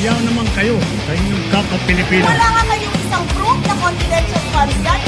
Kaya naman kayo, kayong kapwa-Pilipino. Wala nga kayong isang proof na confidential funds yan.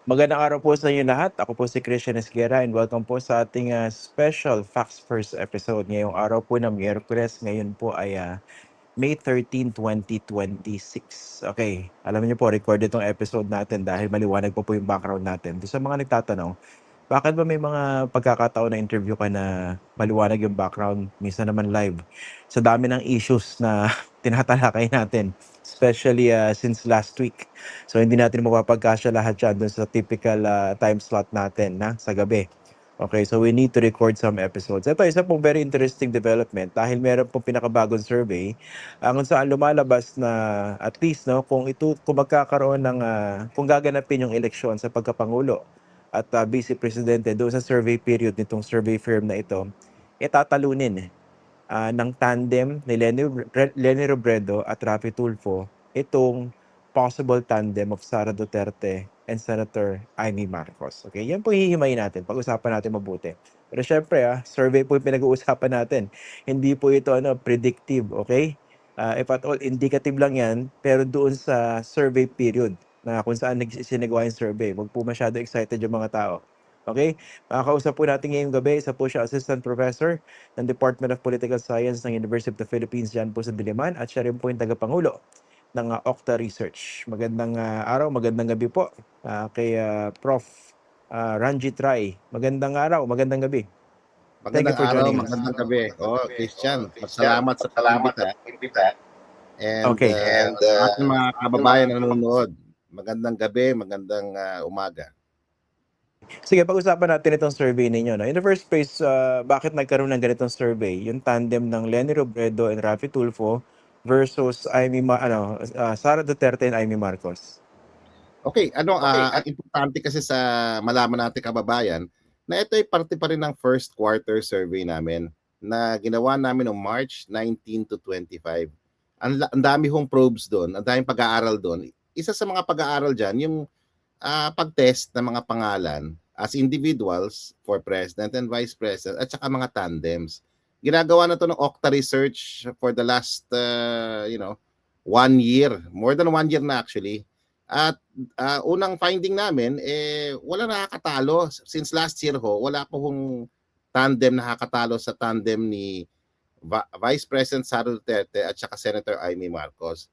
Magandang araw po sa inyo lahat. Ako po si Christian Esguerra and welcome po sa ating special Facts First episode. Ngayong araw po na Miyerkules, ngayon po ay May 13, 2026. Okay, alam niyo po, record itong episode natin dahil maliwanag po yung background natin. Doon sa mga nagtatanong, bakit ba may mga pagkakataon na interview ka na maliwanag yung background, minsan naman live? Sa dami ng issues na tinatalakay natin, especially since last week. So hindi natin mapapagkasya lahat yan dun sa typical time slot natin na sa gabi. Okay, so we need to record some episodes. Ito, isa pong very interesting development dahil meron pong pinakabagong survey kung saan lumalabas na at least kung magkakaroon ng kung gaganapin yung eleksyon sa pagkapangulo at vice presidente doon sa survey period nitong survey firm na ito, tatalunin ng tandem ni Leni Robredo at Raffy Tulfo itong possible tandem of Sara Duterte and Senator Amy Marcos. Okay, yan po hihimayin natin. Pag-usapan natin mabuti. Pero syempre, survey po yung pinag-uusapan natin. Hindi po ito predictive, okay? If at all, indicative lang yan, pero doon sa survey period na kung saan sinagawa yung survey, wag po masyado excited yung mga tao. Okay? Makakausap po natin ngayong gabi, isa po siya Assistant Professor ng Department of Political Science ng University of the Philippines dyan po sa Diliman at siya rin po yung tagapangulo ng Okta Research. Magandang araw, magandang gabi po kay Prof. Ranjit Rai. Magandang araw, magandang gabi. Thank you Magandang for araw, joining us. magandang gabi. Christian, salamat sa pag-imbita. And, Okay. sa ating mga kababayan na nanonood, magandang gabi, magandang umaga. Sige, pag-usapan natin itong survey ninyo. No? In the first place, bakit nagkaroon ng ganitong survey? Yung tandem ng Leni Robredo and Raffy Tulfo versus Sara Duterte and Amy Marcos. Okay, ang importante kasi sa malaman natin kababayan, na ito ay parte pa rin ng first quarter survey namin na ginawa namin noong March 19 to 25. Ang dami hong probes doon, ang daming pag-aaral doon. Isa sa mga pag-aaral dyan, yung pag-test ng mga pangalan as individuals for president and vice president at saka mga tandems. Ginagawa na to ng Okta Research for the last 1 year, more than 1 year na actually. At unang finding namin wala nakakatalo since last year wala po hong tandem nakakatalo sa tandem ni Vice President Sara Duterte at saka Senator Amy Marcos.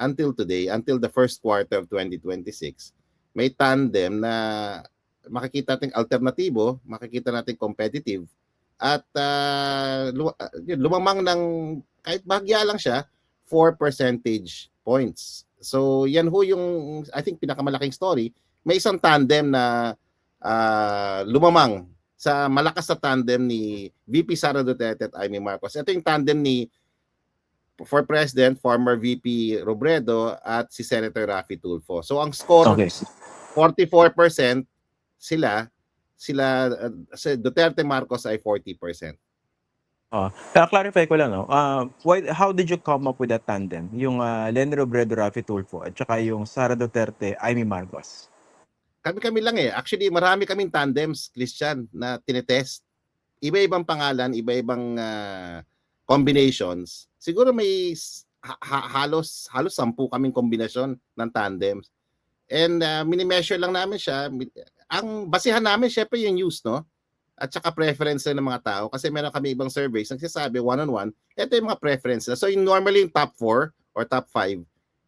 Until the first quarter of 2026, may tandem na makikita natin alternatibo, makikita natin competitive, at lumamang ng kahit bahagya lang siya, 4 percentage points. So yan yung I think pinakamalaking story. May isang tandem na lumamang sa malakas na tandem ni VP Sara Duterte at Amy Marcos. Ito yung tandem ni for President, former VP Robredo at si Senator Raffy Tulfo. So ang score, 44% sila Duterte Marcos ay 40%. Clarify ko lang, how did you come up with that tandem? Yung Leni Robredo, Raffy Tulfo at saka yung Sara Duterte, Amy Marcos. Kami lang Actually, marami kaming tandems, Christian, na tinetest. Iba-ibang pangalan, iba-ibang combinations. Siguro may halos 10 kaming kombinasyon ng tandems. And mini-measure lang namin siya. Ang basihan namin syempre yung news, no? At saka preference ng mga tao. Kasi meron kami ibang surveys nagsasabi one-on-one, ito yung mga preference na. So normally yung top 4 or top 5,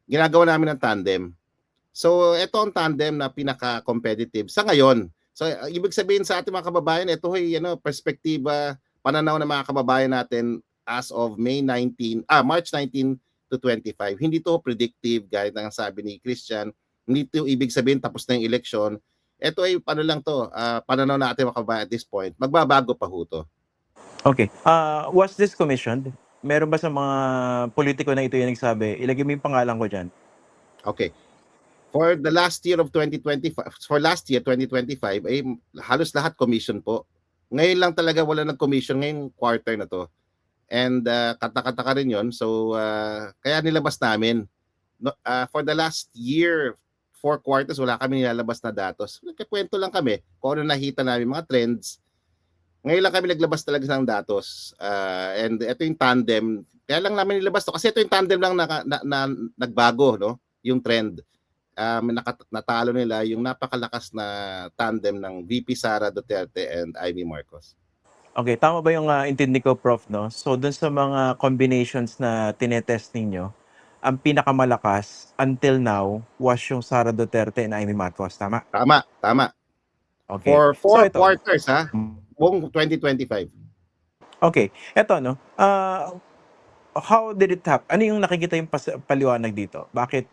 ginagawa namin ng tandem. So ito ang tandem na pinaka-competitive sa ngayon. So ibig sabihin sa ating mga kababayan, ito ay perspektiba, pananaw ng mga kababayan natin as of March 19 to 25. Hindi to predictive, gaya ng sabi ni Christian. Hindi to ibig sabihin tapos na yung election. Ito ay pananaw natin mga kababayan at this point. Magbabago pa ho to. Okay. Was this commissioned? Meron ba sa mga politiko na ito yung nagsabi, ilagay mo yung pangalan ko dyan? Okay. For the last year of 2025, for last year 2025 ay halos lahat commission po Ngayon lang talaga wala nag-commission ngayong quarter na to. And katakataka rin yon. So kaya nilabas namin. No, for the last year, 4 quarters, wala kami nilalabas na datos. Nagkakwento lang kami kung ano nakita namin, mga trends. Ngayon lang kami naglabas talaga ng datos. And ito yung tandem. Kaya lang namin nilabas to. Kasi ito yung tandem lang na nagbago, no? Yung trend. Natalo nila yung napakalakas na tandem ng VP Sara Duterte and Amy Marcos. Okay, tama ba yung intindi ko, Prof, no? So, dun sa mga combinations na tinetest ninyo, ang pinakamalakas until now was yung Sara Duterte and Amy Marcos, tama? Tama. Okay. For So, 4 ito. quarters, ha? Buong 2025. Okay. Ito, no? How did it happen? Ano yung nakikita yung paliwanag dito? Bakit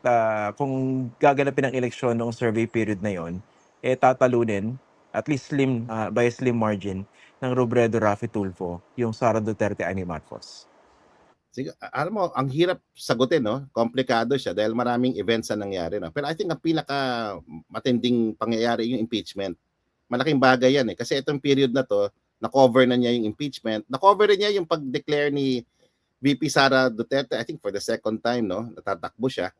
kung gaganapin ang eleksyon noong survey period na yon, tatalunin, at least by a slim margin, ng Robredo Raffy Tulfo, yung Sara Duterte Amy Marcos? Sige, alam mo, ang hirap sagutin, no? Komplikado siya dahil maraming events na nangyari, no? Pero I think ang pinaka matinding pangyayari yung impeachment. Malaking bagay yan, kasi itong period na to, na-cover na niya yung impeachment, na-cover na niya yung pag-declare ni VP Sara Duterte, I think for the second time, no? Natatakbo siya.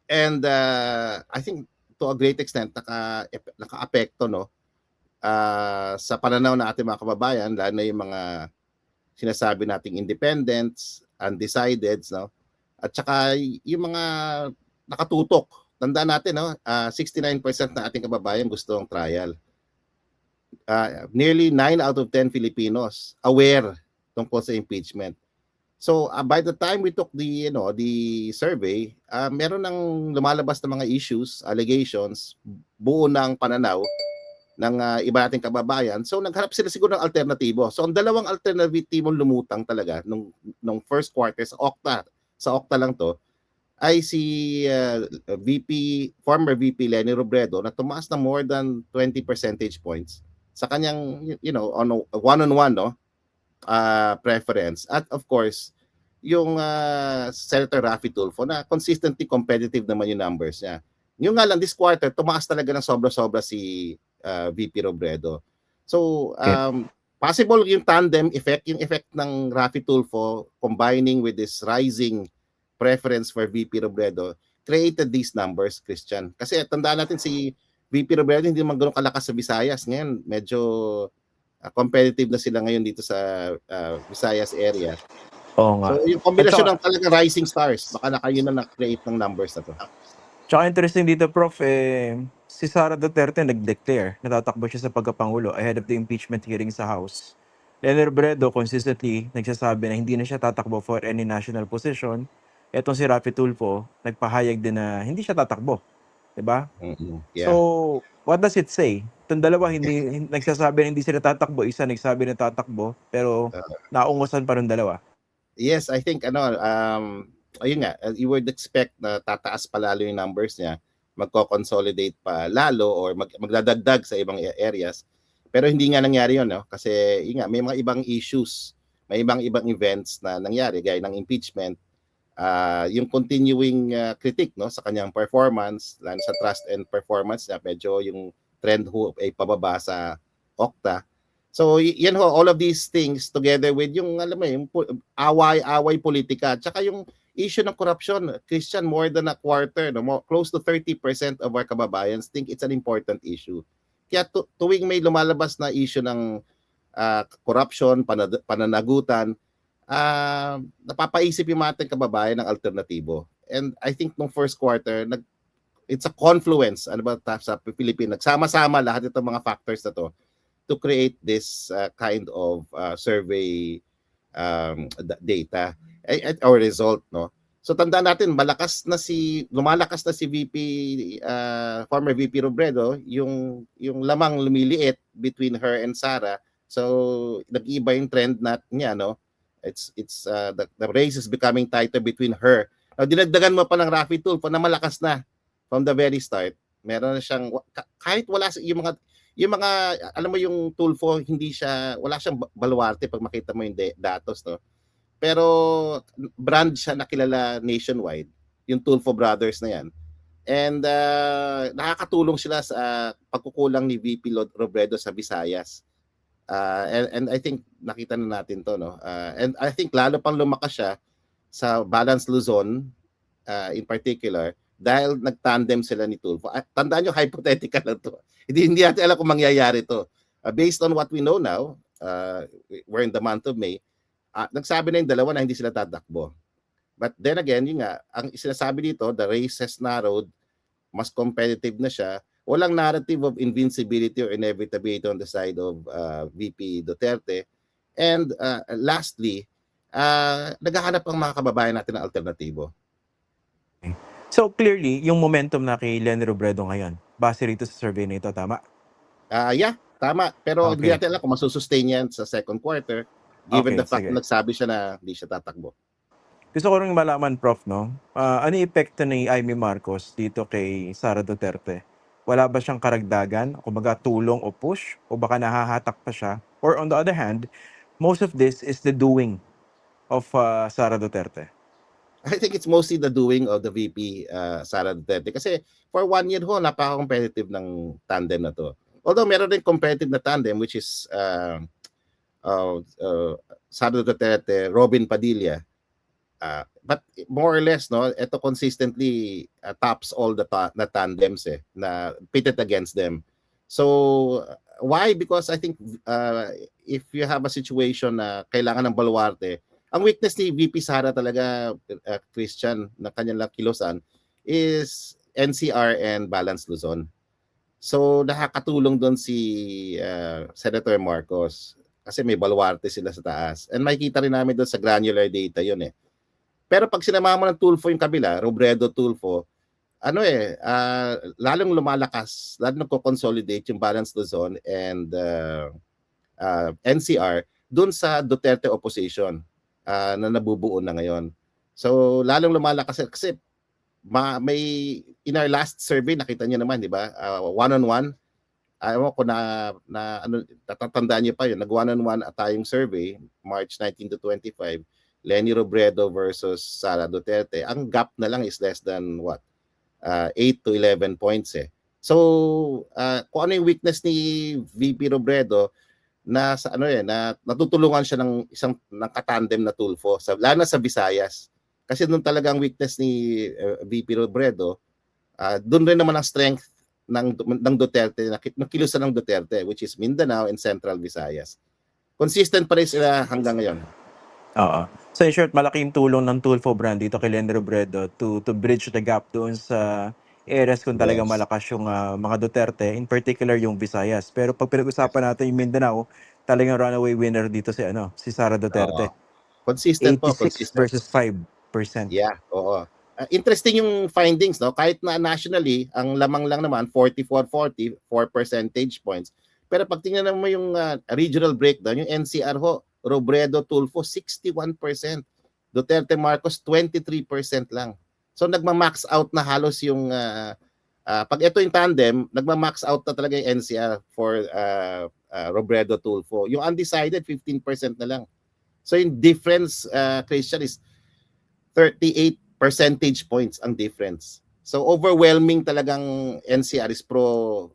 And I think to a great extent naka-apekto, no? Sa pananaw ng ating mga kababayan, lalo na yung mga sinasabi nating independents, undecideds, no? At saka yung mga nakatutok. Tandaan natin, no? 69% ng ating kababayan gusto ng trial. Nearly 9 out of 10 Filipinos aware tungkol sa impeachment. So by the time we took the survey, meron nang lumalabas na mga issues, allegations, buo ng pananaw ng iba nating kababayan. So nagharap sila siguro ng alternatibo. So ang dalawang alternatibo lumutang talaga nung first quarter sa Okta lang to, ay si former VP Leni Robredo na tumaas na more than 20 percentage points sa kanyang one-on-one, no, preference. At of course, yung Senator Raffy Tulfo na consistently competitive naman yung numbers niya. Yung nga lang this quarter, tumaas talaga ng sobra-sobra si VP Robredo. So, possible yung tandem effect, yung effect ng Raffy Tulfo combining with this rising preference for VP Robredo created these numbers, Christian. Kasi tandaan natin si VP Robredo hindi naman gano'ng kalakas sa Visayas. Ngayon, medyo competitive na sila ngayon dito sa Visayas area. Oo nga. So, yung kombinasyon ng talagang rising stars, baka kayo na na-create ng numbers na to. Tsaka interesting dito, Prof, si Sara Duterte nag-declare, natatakbo siya sa pagkapangulo ahead of the impeachment hearing sa House. Leni Robredo consistently nagsasabi na hindi na siya tatakbo for any national position. Etong si Raffy Tulfo, nagpahayag din na hindi siya tatakbo. Diba? Yeah. So, what does it say? Itong dalawa, hindi nagsasabi na hindi sila tatakbo. Isa nagsabi na tatakbo, pero naungusan pa ng dalawa. Yes, I think ayun nga, you would expect na tataas pa lalo yung numbers niya, magko-consolidate pa lalo or magdadagdag sa ibang areas. Pero hindi nga nangyari yun, no? Kasi yun nga, may mga ibang issues, may ibang events na nangyari gaya ng impeachment, yung continuing critique, no, sa kanyang performance, lalo sa trust and performance niya, medyo yung trend ay pababa sa Okta. So yan ho, all of these things together with yung alam mo yung away politika at saka yung issue ng corruption, Christian, more than a quarter, no, close to 30% of our kababayans think it's an important issue. Kaya tuwing may lumalabas na issue ng corruption, pananagutan, napapaisip yung mga ating kababayan ng alternatibo. And I think nung first quarter, it's a confluence sa Pilipinas. Nagsama-sama lahat itong mga factors na to create this kind of survey data or result, no. So tandaan natin, lumalakas na si former VP Robredo, yung lamang lumiliit between her and Sara. So nag-iba yung trend niya, no. It's the race is becoming tighter between her. Now dinagdagan mo pa ng Raffy Tulfo na malakas na from the very start. Meron na siyang kahit wala yung mga alam mo yung Tulfo, wala siyang baluarte pag makita mo yung datos, no. Pero brand siya nakilala nationwide, yung Tulfo brothers na yan. And nakakatulong sila sa pagkukulang ni VP Robredo sa Visayas. And I think nakita na natin to, no? And I think lalo pang lumakas siya sa Balance Luzon in particular dahil nag-tandem sila ni Tulfo. Tandaan nyo, hypothetical lang to. Hindi natin alam kung mangyayari to. Based on what we know now, we're in the month of May, nagsabi na yung dalawa na hindi sila tatakbo. But then again, yun nga, ang sinasabi dito, the race has narrowed, mas competitive na siya. Walang narrative of invincibility or inevitability on the side of VP Duterte. And lastly, naghahanap ang mga kababayan natin ng alternatibo. So clearly, yung momentum na kay Leni Robredo ngayon, base rito sa survey na ito, tama? Yeah, tama. Pero hindi Okay. natin alam kung masusustain yan sa second quarter given Okay, the fact sige. na nagsabi siya na hindi siya tatakbo. Gusto ko rin malaman, Prof, no? Ano yung epekto ni Amy Marcos dito kay Sara Duterte? Wala ba siyang karagdagan, kumbaga tulong o push, o baka nahahatak pa siya? Or on the other hand, most of this is the doing of Sara Duterte. I think it's mostly the doing of the VP Sara Duterte kasi for 1 year ho, napaka-competitive ng tandem na to. Although meron din competitive na tandem which is Sara Duterte, Robin Padilla. But more or less, no, ito consistently tops all the tandems na pitted against them. So why? Because I think if you have a situation na kailangan ng baluarte, ang weakness ni VP Sara talaga, Christian, na kanyang kilosan is NCR and Balance Luzon. So nakakatulong doon si Senator Marcos kasi may baluarte sila sa taas. And makikita rin namin doon sa granular data yun eh. Pero pag sinama mo ng Tulfo yung kabila, Robredo Tulfo, lalong lumalakas, lalong nagko-consolidate yung Balance Luzon and NCR doon sa Duterte opposition na nabubuo na ngayon. So lalong lumalakas kasi may in our last survey nakita niyo naman, di ba? One-on-one. Ayaw ko na ano, tatatandaan niyo pa yun. Nag-one-on-one tayong survey, March 19 to 25. Leni Robredo versus Sara Duterte. Ang gap na lang is less than 8 to 11 points eh. So, kung ano yung weakness ni VP Robredo na sa na natutulungan siya ng ng katandem na Tulfo, lalo na sa Visayas. Kasi doon talaga ang weakness ni VP Robredo. Doon rin naman ang strength ng Duterte, ng kilusan ng Duterte, which is Mindanao and Central Visayas. Consistent pa rin sila hanggang ngayon. Oo. So in short, malaking tulong ng Tulfo brand dito kay Leni Robredo to bridge the gap doon sa areas kung talagang Yes. malakas yung mga Duterte, in particular yung Visayas. Pero pag pinag-usapan natin yung Mindanao, talagang runaway winner dito si Sara Duterte. Consistent po, 86 consistent. versus 5%. Yeah, oo. Interesting yung findings, no? Kahit na nationally, ang lamang lang naman 44-40, 4 percentage points. Pero pag tingnan mo yung regional breakdown, yung NCR ho, Robredo Tulfo 61%. Duterte Marcos 23% lang. So nagma-max out na halos yung pag ito yung tandem, nagma-max out na talaga yung NCR for Robredo Tulfo. Yung undecided 15% na lang. So yung difference, Christian, is 38 percentage points ang difference. So overwhelming talagang NCR is pro,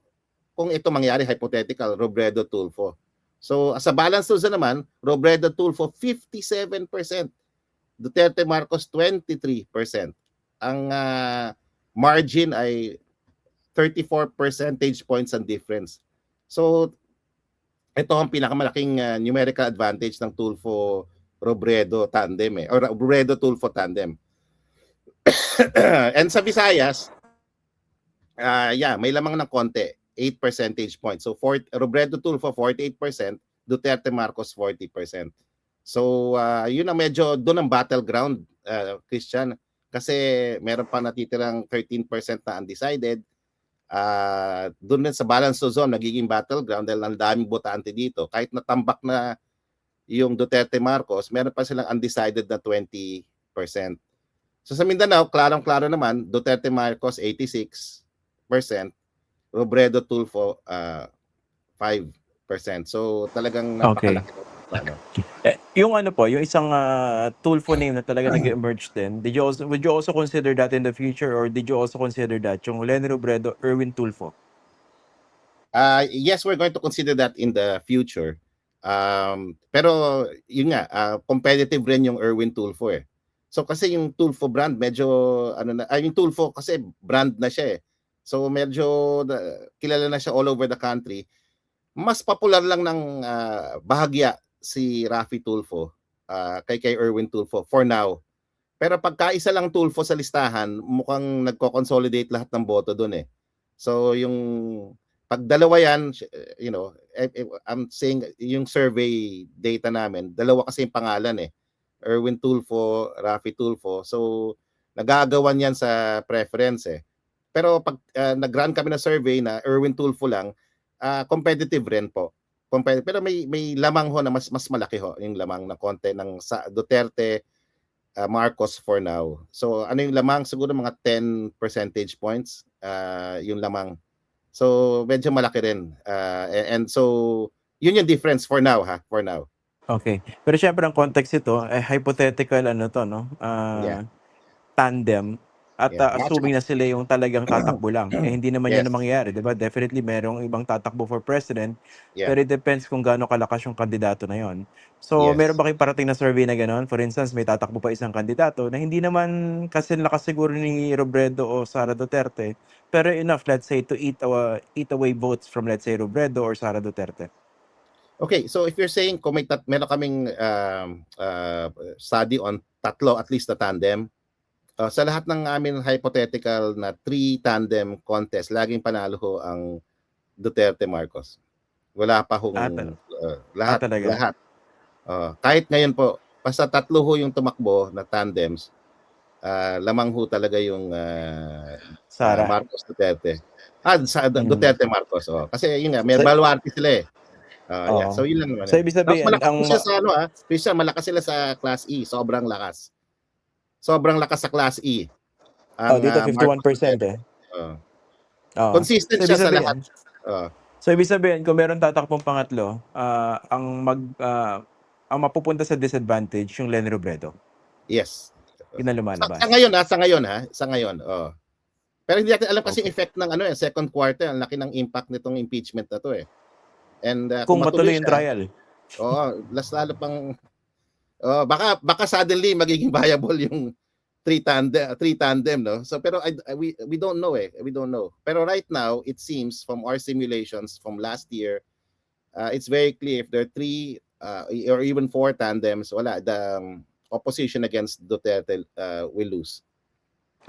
kung ito mangyari, hypothetical, Robredo Tulfo. So sa Balance Luzon naman, Robredo Tulfo 57%, Duterte Marcos 23%. Ang margin ay 34 percentage points ang difference. So ito ang pinakamalaking numerical advantage ng Tulfo Robredo tandem or Robredo Tulfo tandem. And sa Visayas, may lamang ng konti, 8 percentage points. So Robredo Tulfo 48%, Duterte Marcos 40%. So yun ang medyo doon ang battleground, Christian, kasi meron pa natitirang 13% na undecided. Doon din sa Balance Luzon nagiging battleground dahil ang daming botante dito. Kahit natambak na yung Duterte Marcos, meron pa silang undecided na 20%. So sa Mindanao, klarong-klaro naman, Duterte Marcos 86%, Robredo Tulfo 5%. So talagang napakalaki. Yung yung isang Tulfo name na talaga nag-emerge din, would you also consider that in the future, or did you also consider that yung Leni Robredo, Erwin Tulfo? Yes, we're going to consider that in the future. Pero yun nga, competitive rin yung Erwin Tulfo eh. So kasi yung Tulfo brand medyo yung Tulfo kasi brand na siya eh. So medyo kilala na siya all over the country. Mas popular lang ng bahagya si Raffy Tulfo kay Erwin Tulfo for now. Pero pagka isa lang Tulfo sa listahan, mukhang nagko-consolidate lahat ng boto doon eh. So yung pag dalawa yan, I'm saying yung survey data namin, dalawa kasi yung pangalan eh. Erwin Tulfo, Raffy Tulfo. So nagagawan yan sa preference eh. Pero pag nag-run kami na survey na Erwin Tulfo lang, competitive rin po. Pero may lamang ho na mas malaki ho yung lamang na konti ng sa Duterte, Marcos for now. So ano yung lamang? Siguro mga 10 percentage points yung lamang. So medyo malaki rin. And so yun yung difference for now for now. Okay. Pero syempre ang context ito, hypothetical no? Yeah. Tandem. At Yeah. assuming na sila yung talagang tatakbo lang. Hindi naman yan Yes. ang mangyayari, di ba? Definitely merong ibang tatakbo for president. Yeah. Pero it depends kung gaano kalakas yung kandidato na yon. So, Yes. meron ba kayong parating na survey na gano'n? For instance, may tatakbo pa isang kandidato na hindi naman kasi lakas siguro ni Robredo o Sara Duterte, pero enough, let's say, to eat away votes from, let's say, Robredo or Sara Duterte. Okay, so if you're saying kung meron kaming study on tatlo at least na tandem, sa lahat ng amin hypothetical na 3 tandem contest, laging panalo ho ang Duterte Marcos. Wala pa hong talaga? Lahat. Kahit ngayon po, basta 3 ho yung tumakbo na tandems, lamang ho talaga yung Sara. Marcos Duterte. Duterte Marcos. Kasi yun nga, may baluarte sila eh. Yeah. So yun lang naman. So, ibig sabihin, malakas sila sa Christian, malakas sila sa Class E, sobrang lakas. Sobrang lakas sa Class E. Dito 51% eh. Consistent siya sa lahat. So ibig sabihin, kung meron tatakbong pangatlo, ang mapupunta sa disadvantage yung Leni Robredo. Yes. Yun na lumalabas. Sa ngayon. Pero hindi natin alam kasi effect ng second quarter, ang laki ng impact nitong impeachment na to eh. And kung matuloy yung trial. lalo pang baka suddenly magiging viable yung three tandem no. So pero we don't know we don't know. Pero right now it seems from our simulations from last year, it's very clear if there are 3 or even 4 tandems, the opposition against Duterte will lose.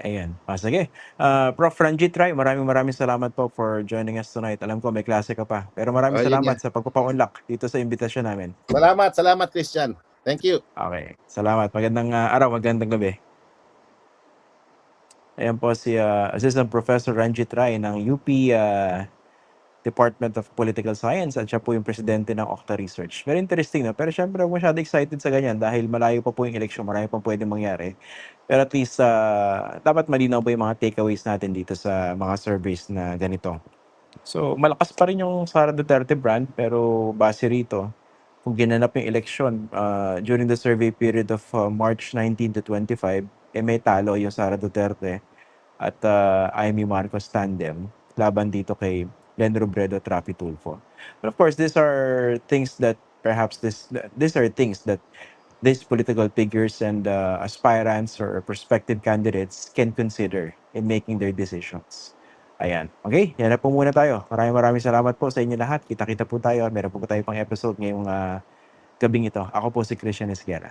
Ayan. Sige. Prof. Ranjit Rai, maraming salamat po for joining us tonight. Alam ko may klase ka pa. Pero maraming salamat sa pagpapa-unlock dito sa imbitasyon namin. Salamat Christian. Thank you. Okay. Salamat. Magandang araw, magandang gabi. Ayan po si Assistant Professor Ranjit Rai ng UP Department of Political Science at siya po yung presidente ng Octa Research. Very interesting na. Pero syempre, huwag masyado excited sa ganyan dahil malayo pa po yung eleksyon, marami pang pwedeng mangyari. Pero at least, dapat malinaw po yung mga takeaways natin dito sa mga surveys na ganito. So, malakas pa rin yung Sara Duterte brand, pero base rito, kung ginanap yung eleksyon during the survey period of March 19 to 25, may talo yung Sara Duterte at Amy Marcos tandem laban dito kay Leni Robredo at Raffy Tulfo. But of course, these are things that perhaps these are things that these political figures and aspirants or prospective candidates can consider in making their decisions. Ayan. Okay, yan na po muna tayo. Maraming salamat po sa inyo lahat. Kita-kita po tayo. Meron po tayo pang episode ngayong gabing ito. Ako po si Christian Esguerra.